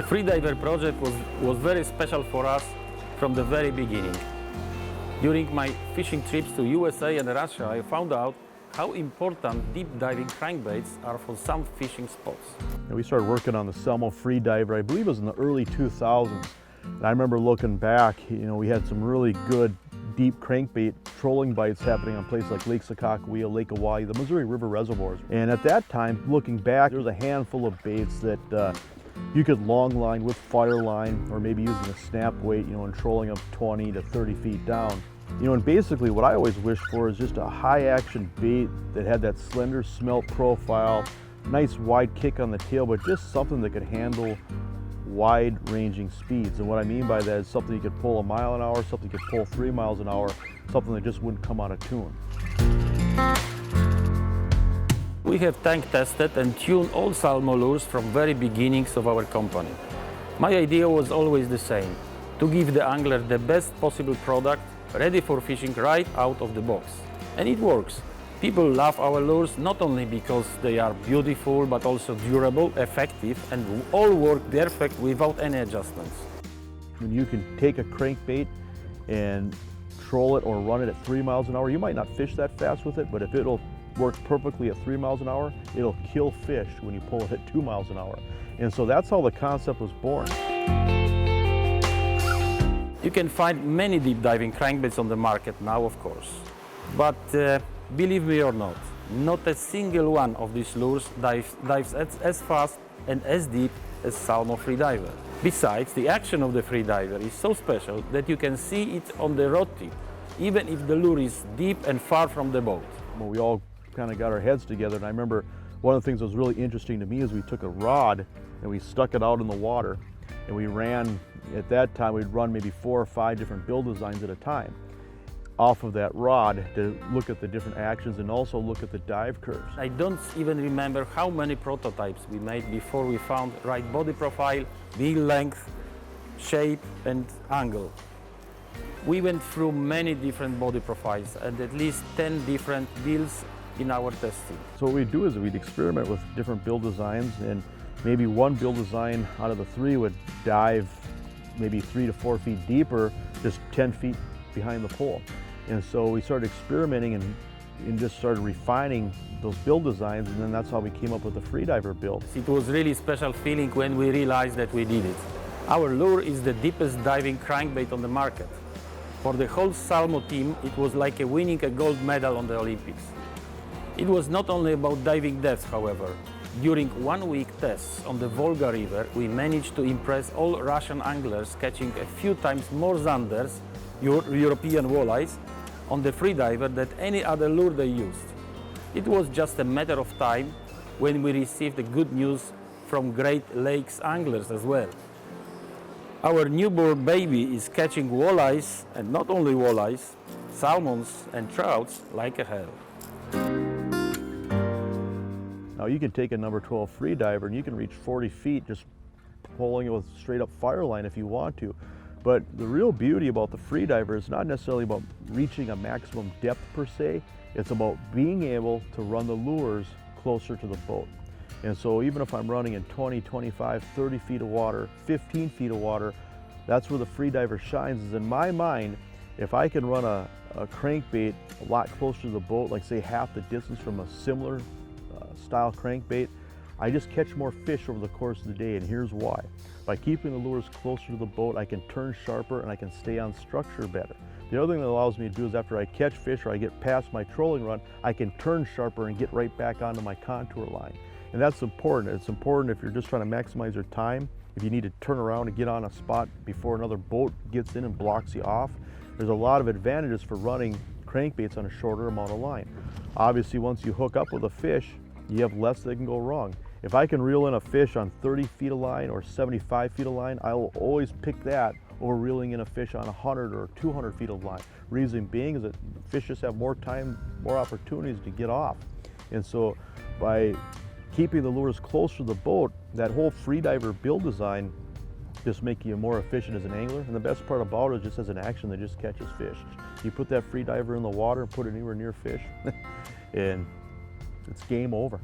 The Freediver project was very special for us from the very beginning. During my fishing trips to USA and Russia, I found out how important deep diving crankbaits are for some fishing spots. We started working on the Salmo Freediver, I believe it was in the early 2000s. And I remember looking back, we had some really good deep crankbait trolling bites happening on places like Lake Sakakawea, Lake Hawaii, the Missouri River reservoirs. And at that time, looking back, there was a handful of baits that you could long line with fire line or maybe using a snap weight, and trolling them 20 to 30 feet down. And basically what I always wished for is just a high action bait that had that slender smelt profile, nice wide kick on the tail, but just something that could handle wide ranging speeds. And what I mean by that is something you could pull a mile an hour, something you could pull 3 miles an hour, something that just wouldn't come out of tune. We have tank tested and tuned all Salmo lures from very beginnings of our company. My idea was always the same, to give the angler the best possible product, ready for fishing right out of the box. And it works. People love our lures not only because they are beautiful, but also durable, effective, and all work perfect without any adjustments. When you can take a crankbait and troll it or run it at 3 miles an hour, you might not fish that fast with it, but if it'll work perfectly at 3 miles an hour, it'll kill fish when you pull it at 2 miles an hour. And so that's how the concept was born. You can find many deep diving crankbaits on the market now, of course. But believe me or not a single one of these lures dives as fast and as deep as Salmo Freediver. Besides, the action of the Freediver is so special that you can see it on the rod tip, even if the lure is deep and far from the boat. Well, we all kind of got our heads together, and I remember one of the things that was really interesting to me is we took a rod and we stuck it out in the water, and we ran, at that time we'd run maybe 4 or 5 different bill designs at a time off of that rod to look at the different actions and also look at the dive curves. I don't even remember how many prototypes we made before we found right body profile, bill length, shape and angle. We went through many different body profiles and at least 10 different bills in our testing. So what we'd do is we'd experiment with different bill designs, and maybe one bill design out of the 3 would dive maybe 3 to 4 feet deeper, just 10 feet behind the pole. And so we started experimenting and just started refining those build designs, and then that's how we came up with the Freediver build. It was really special feeling when we realized that we did it. Our lure is the deepest diving crankbait on the market. For the whole Salmo team, it was like winning a gold medal on the Olympics. It was not only about diving depth, however. During 1 week tests on the Volga River, we managed to impress all Russian anglers, catching a few times more zanders, European walleyes, on the Freediver than any other lure they used. It was just a matter of time when we received the good news from Great Lakes anglers as well. Our newborn baby is catching walleyes, and not only walleyes, salmons and trouts like a hell. Now you can take a number 12 Freediver and you can reach 40 feet just pulling it with straight up fire line if you want to. But the real beauty about the Freediver is not necessarily about reaching a maximum depth per se, it's about being able to run the lures closer to the boat. And so even if I'm running in 20, 25, 30 feet of water, 15 feet of water, that's where the Freediver shines. Is in my mind, if I can run a crankbait a lot closer to the boat, like say half the distance from a similar style crankbait, I just catch more fish over the course of the day, and here's why. By keeping the lures closer to the boat, I can turn sharper and I can stay on structure better. The other thing that allows me to do is after I catch fish or I get past my trolling run, I can turn sharper and get right back onto my contour line. And that's important. It's important if you're just trying to maximize your time, if you need to turn around and get on a spot before another boat gets in and blocks you off. There's a lot of advantages for running crankbaits on a shorter amount of line. Obviously, once you hook up with a fish, you have less that can go wrong. If I can reel in a fish on 30 feet of line or 75 feet of line, I will always pick that over reeling in a fish on 100 or 200 feet of line. Reason being is that fish just have more time, more opportunities to get off. And so by keeping the lures closer to the boat, that whole Freediver build design just make you more efficient as an angler. And the best part about it is just as an action that just catches fish. You put that Freediver in the water and put it anywhere near fish and it's game over.